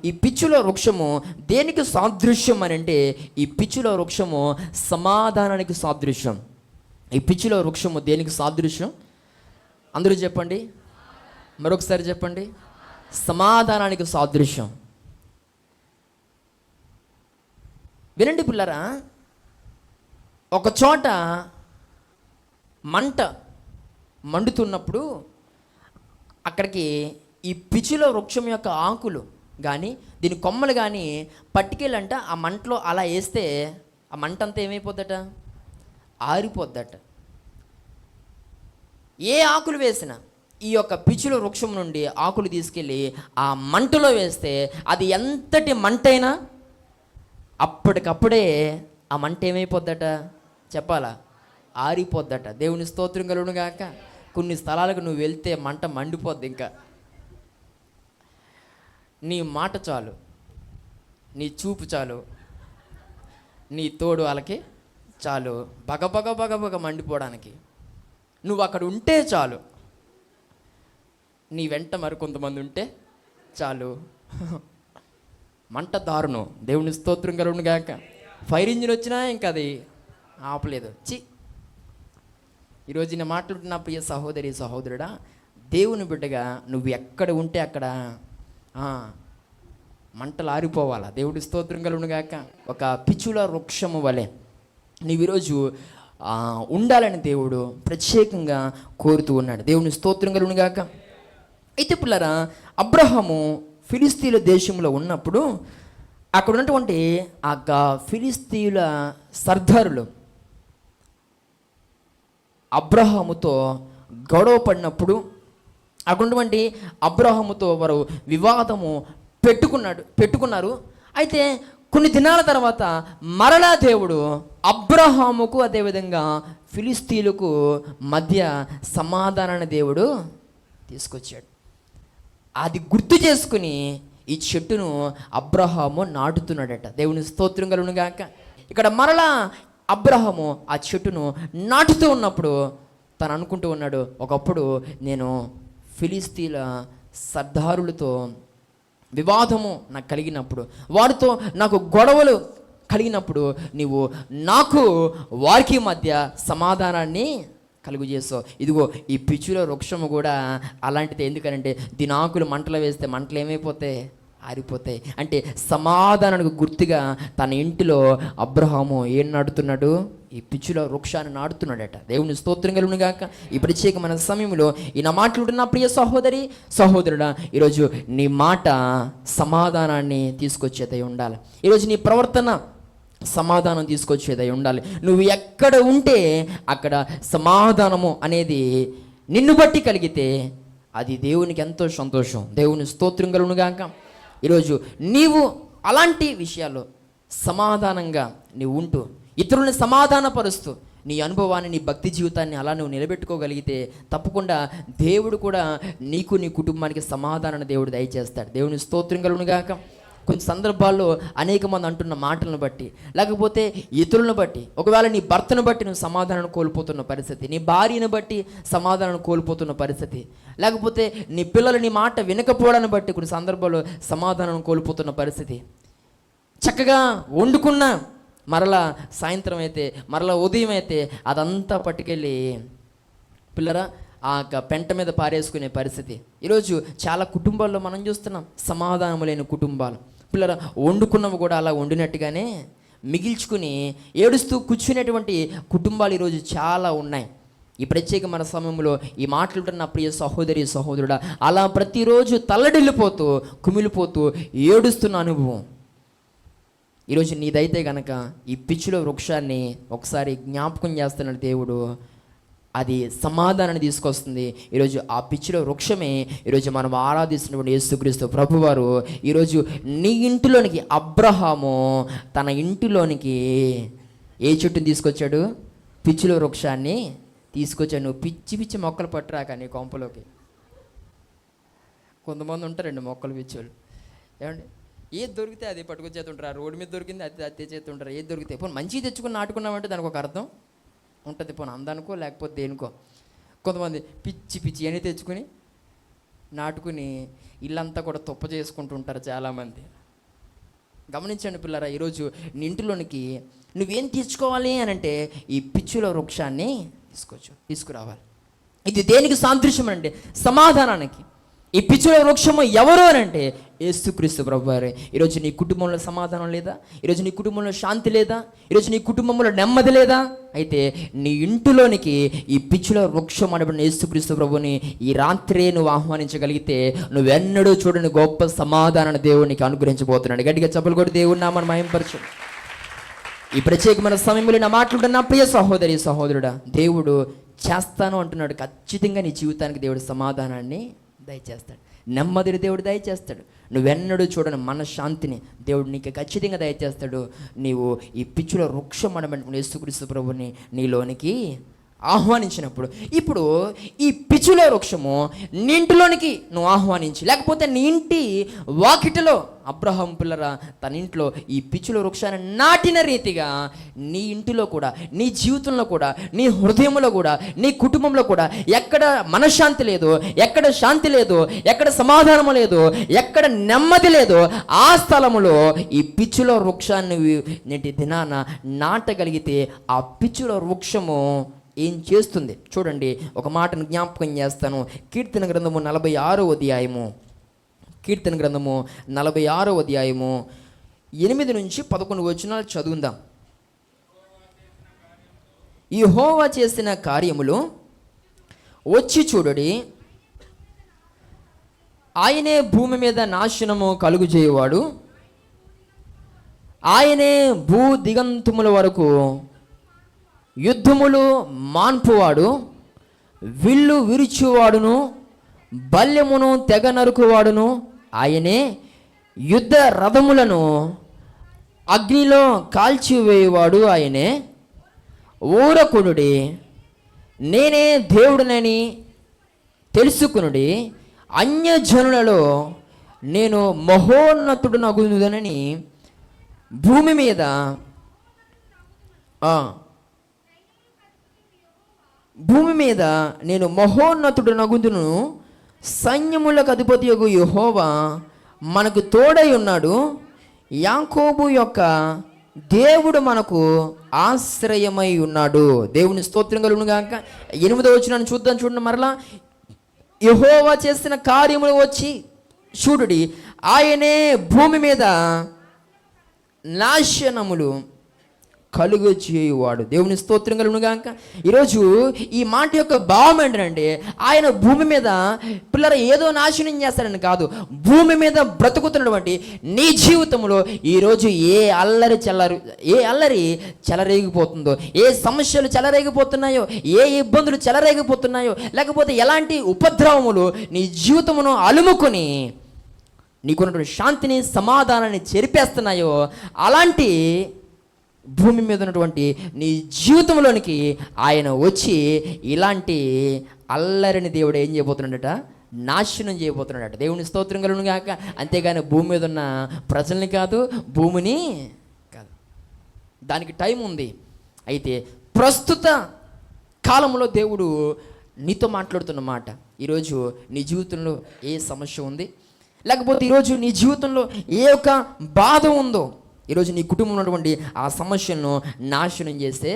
ఈ పిచ్చుల వృక్షము దేనికి సాదృశ్యం అని అంటే, ఈ పిచ్చుల వృక్షము సమాధానానికి సాదృశ్యం. ఈ పిచ్చుల వృక్షము దేనికి సాదృశ్యం? అందరూ చెప్పండి, మరొకసారి చెప్పండి. సమాధానానికి సాదృశ్యం. వినండి పిల్లరా, ఒక చోట మంట మండుతున్నప్పుడు అక్కడికి ఈ పిచ్చుల వృక్షం యొక్క ఆకులు కానీ దీని కొమ్మలు కానీ పట్టుకెళ్ళంట ఆ మంటలో అలా వేస్తే ఆ మంట అంతా ఏమైపోద్దట? ఆరిపోద్దట. ఏ ఆకులు వేసినా ఈ యొక్క పిచ్చుల వృక్షం నుండి ఆకులు తీసుకెళ్ళి ఆ మంటలో వేస్తే అది ఎంతటి మంటైనా అప్పటికప్పుడే ఆ మంట ఏమైపోద్దట? చెప్పాలా? ఆరిపోద్దట. దేవుని స్తోత్రం కలుగును గాక. కొన్ని స్థలాలకు నువ్వు వెళ్తే మంట మండిపోద్ది. ఇంకా నీ మాట చాలు, నీ చూపు చాలు, నీ తోడు వాళ్ళకి చాలు బగబగ బగబగ మండిపోవడానికి. నువ్వు అక్కడ ఉంటే చాలు, నీ వెంట మరికొంతమంది ఉంటే చాలు, మంట దారుణం. దేవుని స్తోత్రం కలుగును గాక. ఫైర్ ఇంజిన్ వచ్చినా ఇంకా అది ఆపలేదు. ఈరోజు నేను మాట్లాడుతున్న ప్రియ సహోదరి సహోదరుడా, దేవుని బిడ్డగా నువ్వు ఎక్కడ ఉంటే అక్కడ మంటలు ఆరిపోవాలా. దేవుడి స్తోత్రం కలుగును గాక. ఒక పిచ్చుల వృక్షము వలె నీవు ఈరోజు ఉండాలని దేవుడు ప్రత్యేకంగా కోరుతూ ఉన్నాడు. దేవుని స్తోత్రం కలుగును గాక. అయితే పిల్లరా, అబ్రహాము ఫిలిస్తీన్ల దేశంలో ఉన్నప్పుడు అక్కడ ఉన్నటువంటి ఆ ఫిలిస్తీన్ల సర్దారులు అబ్రహాముతో గొడవ పడినప్పుడు అక్కడ ఉన్నటువంటి అబ్రహాముతో వారు వివాదము పెట్టుకున్నారు. అయితే కొన్ని దినాల తర్వాత మరలా దేవుడు అబ్రహాముకు అదేవిధంగా ఫిలిస్తీన్లకు మధ్య సమాధానాన్ని దేవుడు తీసుకొచ్చాడు. అది గుర్తు చేసుకుని ఈ చెట్టును అబ్రహాము నాటుతున్నాడట. దేవుని స్తోత్రం కలుగును గాక. ఇక్కడ మరలా అబ్రహాము ఆ చెట్టును నాటుతూ ఉన్నప్పుడు తను అనుకుంటూ ఉన్నాడు, ఒకప్పుడు నేను ఫిలిస్తీన్ల సర్దారులతో వివాదము నాకు కలిగినప్పుడు, వారితో నాకు గొడవలు కలిగినప్పుడు నీవు నాకు వారికి మధ్య సమాధానాన్ని కలుగు చేస్తావు. ఇదిగో ఈ పిచ్చుల వృక్షము కూడా అలాంటిది. ఎందుకనంటే దీని ఆకులు మంటలు వేస్తే మంటలు ఏమైపోతాయి? ఆరిపోతాయి. అంటే సమాధానానికి గుర్తుగా తన ఇంటిలో అబ్రహాము ఏం నాటుతున్నాడు? ఈ పిచ్చుల వృక్షాన్ని నాటుతున్నాడట. దేవుని స్తోత్రం కలుగును గాక. ఈ ప్రత్యేకమైన సమయంలో ఈ నా మాట్లాడుతున్న ప్రియ సహోదరి సహోదరుడా, ఈరోజు నీ మాట సమాధానాన్ని తీసుకొచ్చేదై ఉండాలి. ఈరోజు నీ ప్రవర్తన సమాధానం తీసుకొచ్చేదై ఉండాలి. నువ్వు ఎక్కడ ఉంటే అక్కడ సమాధానము అనేది నిన్ను బట్టి కలిగితే అది దేవునికి ఎంతో సంతోషం. దేవుని స్తోత్రం కలుగును గాక. ఈరోజు నీవు అలాంటి విషయాల్లో సమాధానంగా నీవు ఉంటూ ఇతరులను సమాధానపరుస్తూ నీ అనుభవాన్ని, నీ భక్తి జీవితాన్ని అలా నువ్వు నిలబెట్టుకోగలిగితే తప్పకుండా దేవుడు కూడా నీకు, నీ కుటుంబానికి సమాధానాన్ని దేవుడు దయచేస్తాడు. దేవుని స్తోత్రం కలుగును గాక. కొన్ని సందర్భాల్లో అనేక మంది అంటున్న మాటలను బట్టి, లేకపోతే ఇతరులను బట్టి, ఒకవేళ నీ భర్తను బట్టి నువ్వు సమాధానం కోల్పోతున్న పరిస్థితి, నీ భార్యను బట్టి సమాధానం కోల్పోతున్న పరిస్థితి, లేకపోతే నీ పిల్లలు నీ మాట వినకపోవడాన్ని బట్టి కొన్ని సందర్భాల్లో సమాధానం కోల్పోతున్న పరిస్థితి. చక్కగా వండుకున్న మరలా సాయంత్రం అయితే, మరలా ఉదయం అయితే అదంతా పట్టుకెళ్ళి పిల్లరా ఆ పెంట మీద పారేసుకునే పరిస్థితి. ఈరోజు చాలా కుటుంబాల్లో మనం చూస్తున్నాం, సమాధానం లేని కుటుంబాలు. పిల్లరా వండుకున్నవి కూడా అలా వండినట్టుగానే మిగిల్చుకుని ఏడుస్తూ కూర్చునేటువంటి కుటుంబాలు ఈరోజు చాలా ఉన్నాయి. ఈ ప్రత్యేకమైన సమయంలో ఈ మాట్లాడుతున్న ప్రియ సహోదరి సహోదరుడా, అలా ప్రతిరోజు తల్లడిల్లిపోతూ కుమిలిపోతూ ఏడుస్తున్న అనుభవం ఈరోజు నీదైతే కనుక ఈ పిచ్చుల వృక్షాన్ని ఒకసారి జ్ఞాపకం చేస్తున్నాడు దేవుడు. అది సమాధానాన్ని తీసుకొస్తుంది. ఈరోజు ఆ పిచ్చుల వృక్షమే ఈరోజు మనం ఆరాధిస్తున్నటువంటి యేసుక్రీస్తు ప్రభువారు ఈరోజు నీ ఇంటిలోనికి, అబ్రహాము తన ఇంటిలోనికి ఏ చెట్టుని తీసుకొచ్చాడు? పిచ్చుల వృక్షాన్ని తీసుకొచ్చాడు. నువ్వు పిచ్చి పిచ్చి మొక్కలు పట్టురాక నీ కొంపలోకి. కొంతమంది ఉంటారండి మొక్కలు పిచ్చోళ్ళు. ఏమండి, ఏది దొరికితే అది పట్టుకొచ్చేస్తుంటారు. రోడ్డు మీద దొరికింది అది తెచ్చేస్తుంటారు. ఏది దొరికితే పోనీ మంచిగా తెచ్చుకుని నాటుకున్నామంటే దానికి ఒక అర్థం ఉంటుంది. పోనీ అందానికో లేకపోతే దేనికో. కొంతమంది పిచ్చి పిచ్చి అని తెచ్చుకుని నాటుకుని ఇల్లంతా కూడా తుప్ప చేసుకుంటూ ఉంటారు చాలామంది. గమనించండి పిల్లరా, ఈరోజు నీ ఇంటిలోనికి నువ్వేం తీర్చుకోవాలి అని అంటే ఈ పిచ్చుల వృక్షాన్ని తీసుకురావాలి. ఇది దేనికి సాదృశ్యం అంటే సమాధానానికి. ఈ పిచ్చుల వృక్షము ఎవరు అని అంటే యేసుక్రీస్తు ప్రభువారే. ఈరోజు నీ కుటుంబంలో సమాధానం లేదా? ఈరోజు నీ కుటుంబంలో శాంతి లేదా? ఈరోజు నీ కుటుంబంలో నెమ్మది లేదా? అయితే నీ ఇంటిలోనికి ఈ పిచ్చుల వృక్షం అనబడిన యేసుక్రీస్తు ప్రభుని ఈ రాత్రే నువ్వు ఆహ్వానించగలిగితే నువ్వెన్నడూ చూడని గొప్ప సమాధానాన్ని దేవునికి అనుగ్రహించబోతున్నాడు. గట్టిగా చప్పలు కొట్టి దేవుని నామమును మహిమపరచు. ఈ ప్రత్యేకమైన సమయంలో నా మాట్లాడుతున్న ప్రియ సహోదరి సహోదరుడా, దేవుడు చేస్తాను అంటున్నాడు. ఖచ్చితంగా నీ జీవితానికి దేవుడు సమాధానాన్ని దయచేస్తాడు, నెమ్మదిని దేవుడు దయచేస్తాడు. నువ్వెన్నడూ చూడని మనశ్శాంతిని దేవుడు నీకు ఖచ్చితంగా దయచేస్తాడు. నీవు ఈ పిచ్చుల వృక్షం అనబడిన యేసుక్రీస్తు ప్రభుని నీలోనికి ఆహ్వానించినప్పుడు, ఇప్పుడు ఈ పిచ్చుల వృక్షము నీ ఇంటిలోనికి నువ్వు ఆహ్వానించి, లేకపోతే నీ ఇంటి వాకిటిలో అబ్రహాము పిల్లరా తన ఇంట్లో ఈ పిచ్చుల వృక్షాన్ని నాటిన రీతిగా నీ ఇంటిలో కూడా, నీ జీవితంలో కూడా, నీ హృదయంలో కూడా, నీ కుటుంబంలో కూడా ఎక్కడ మనశ్శాంతి లేదు, ఎక్కడ శాంతి లేదు, ఎక్కడ సమాధానము లేదు, ఎక్కడ నెమ్మది లేదు, ఆ స్థలములో ఈ పిచ్చుల వృక్షాన్ని నేటి దినాన నాటగలిగితే ఆ పిచ్చుల వృక్షము ఏం చేస్తుంది చూడండి. ఒక మాటను జ్ఞాపకం చేస్తాను. కీర్తన గ్రంథము 46వ అధ్యాయము, కీర్తన గ్రంథము 46వ అధ్యాయము 8 నుంచి 11 వచనాలు చదువుదాం. యెహోవా చేసిన కార్యములు వచ్చి చూడుడి, ఆయనే భూమి మీద నాశనము కలుగు చేయువాడు, ఆయనే భూ దిగంతముల వరకు యుద్ధములు మాన్పువాడు, విల్లు విరుచువాడును బల్యమును తెగ నరుకువాడును ఆయనే, యుద్ధ రథములను అగ్నిలో కాల్చివేయువాడు ఆయనే. ఊరకునుడి, నేనే దేవుడినని తెలుసుకునుడి, అన్యజనులలో నేను మహోన్నతుడునగుదునని భూమి మీద నేను మహోన్నతుడు నగుదును, సైన్యములకు అధిపతియగు యెహోవా మనకు తోడై ఉన్నాడు, యాకోబు యొక్క దేవుడు మనకు ఆశ్రయమై ఉన్నాడు. దేవుని స్తోత్రం కలుగును గాక. 8వ వచనాన్ని చూడండి మరలా. యెహోవా చేసిన కార్యములు వచ్చి చూడుడి, ఆయనే భూమి మీద నాశనములు కలుగు చేయువాడు. దేవుని స్తోత్రం కలుగును గాక. ఈరోజు ఈ మాట యొక్క భావం ఏంటంటే, ఆయన భూమి మీద పిల్లల ఏదో నాశనం చేస్తాడని కాదు, భూమి మీద బ్రతుకుతున్నటువంటి నీ జీవితంలో ఈరోజు ఏ అల్లరి చెలరేగిపోతుందో, ఏ సమస్యలు చెలరేగిపోతున్నాయో, ఏ ఇబ్బందులు చెలరేగిపోతున్నాయో, లేకపోతే ఎలాంటి ఉపద్రవములు నీ జీవితమును అలుముకొని నీకున్నటువంటి శాంతిని సమాధానాన్ని చెరిపేస్తున్నాయో, అలాంటి భూమి మీద ఉన్నటువంటి నీ జీవితంలోనికి ఆయన వచ్చి ఇలాంటి అల్లరిని దేవుడు ఏం చేయబోతున్నాడట? నాశనం చేయబోతున్నాడట. దేవుని స్తోత్రం కలుగును గాక. అంతేగాని భూమి మీద ఉన్న ప్రజల్ని కాదు, భూమిని కాదు. దానికి టైం ఉంది. అయితే ప్రస్తుత కాలంలో దేవుడు నీతో మాట్లాడుతున్న మాట, ఈరోజు నీ జీవితంలో ఏ సమస్య ఉంది, లేకపోతే ఈరోజు నీ జీవితంలో ఏ ఒక్క బాధ ఉందో, ఈరోజు నీ కుటుంబంలో ఉన్నటువంటి ఆ సమస్యలను నాశనం చేసే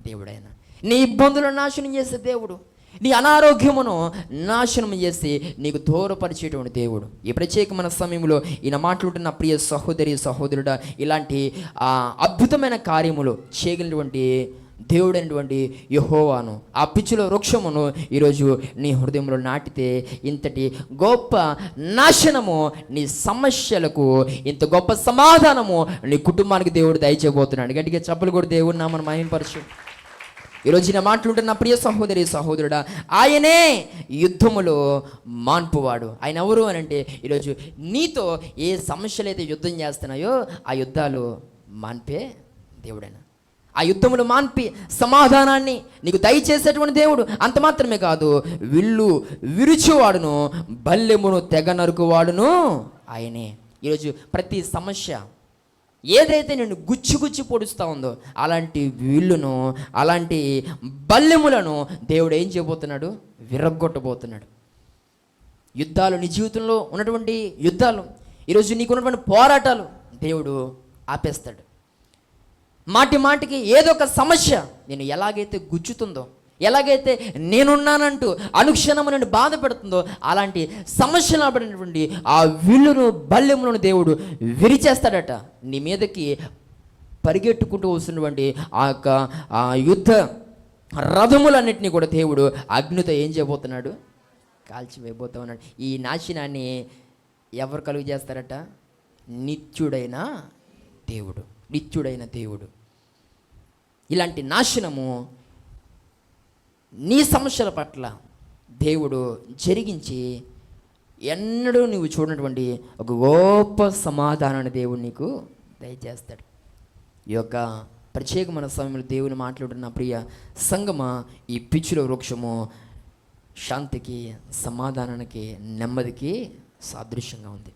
దేవుడైనా, నీ ఇబ్బందులను నాశనం చేసే దేవుడు, నీ అనారోగ్యమును నాశనం చేసి నీకు దూరపరిచేటువంటి దేవుడు. ఈ ప్రత్యేకమైన సమయంలో ఈయన మాట్లాడుతున్న ప్రియ సహోదరి సహోదరుడా, ఇలాంటి అద్భుతమైన కార్యములు చేయగలిగినటువంటి దేవుడైనటువంటి యెహోవాను, ఆ పిచ్చుల వృక్షమును ఈరోజు నీ హృదయంలో నాటితే ఇంతటి గొప్ప నాశనము నీ సమస్యలకు, ఇంత గొప్ప సమాధానము నీ కుటుంబానికి దేవుడు దయచేయబోతున్నాడు. గట్టిగా చప్పలు కూడా దేవుడు నామను మహిమపరచు. ఈరోజు నా మాట్లాడుతున్న ప్రియ సహోదరి సహోదరుడా, ఆయనే యుద్ధములో మాన్పువాడు. ఆయన ఎవరు అని అంటే, ఈరోజు నీతో ఏ సమస్యలు అయితే యుద్ధం చేస్తున్నాయో ఆ యుద్ధాలు మాన్పే దేవుడైనా, ఆ యుద్ధములు మాన్పి సమాధానాన్ని నీకు దయచేసేటువంటి దేవుడు. అంత మాత్రమే కాదు, విల్లు విరుచువాడును బల్లెమును తెగ నరుకువాడును ఆయనే. ఈరోజు ప్రతి సమస్య ఏదైతే నిన్ను గుచ్చి పొడుస్తూ ఉందో అలాంటి విల్లును, అలాంటి బల్లెములను దేవుడు ఏం చేయబోతున్నాడు? విరగ్గొట్టబోతున్నాడు. యుద్ధాలు, నీ జీవితంలో ఉన్నటువంటి యుద్ధాలు, ఈరోజు నీకున్నటువంటి పోరాటాలు దేవుడు ఆపేస్తాడు. మాటి మాటికి ఏదో ఒక సమస్య నేను ఎలాగైతే గుచ్చుతుందో, ఎలాగైతే నేనున్నానంటూ అనుక్షణము నుండి బాధ పెడుతుందో, అలాంటి సమస్యలు పడినటువంటి ఆ విల్లును బల్లెములను దేవుడు విరిచేస్తాడట. నీ మీదకి పరిగెట్టుకుంటూ వస్తున్నటువంటి ఆ యుద్ధ రథములన్నింటినీ కూడా దేవుడు అగ్నితో ఏం చేయబోతున్నాడు? కాల్చివేయబోతా ఉన్నాడు. ఈ నాశనాన్ని ఎవరు కలుగు చేస్తారట? నిత్యుడైన దేవుడు. నిత్యుడైన దేవుడు. ఇలాంటి నాశనము నీ సమస్యల పట్ల దేవుడు జరిగించి ఎన్నడూ నువ్వు చూడనటువంటి ఒక గొప్ప సమాధానాన్ని దేవుడు నీకు దయచేస్తాడు. ఈ యొక్క ప్రత్యేకమైన సమయంలో దేవుని మాట్లాడుతున్న ప్రియ సంగమ, ఈ పిచ్చుల వృక్షము శాంతికి, సమాధానానికి, నెమ్మదికి సాదృశ్యంగా ఉంది.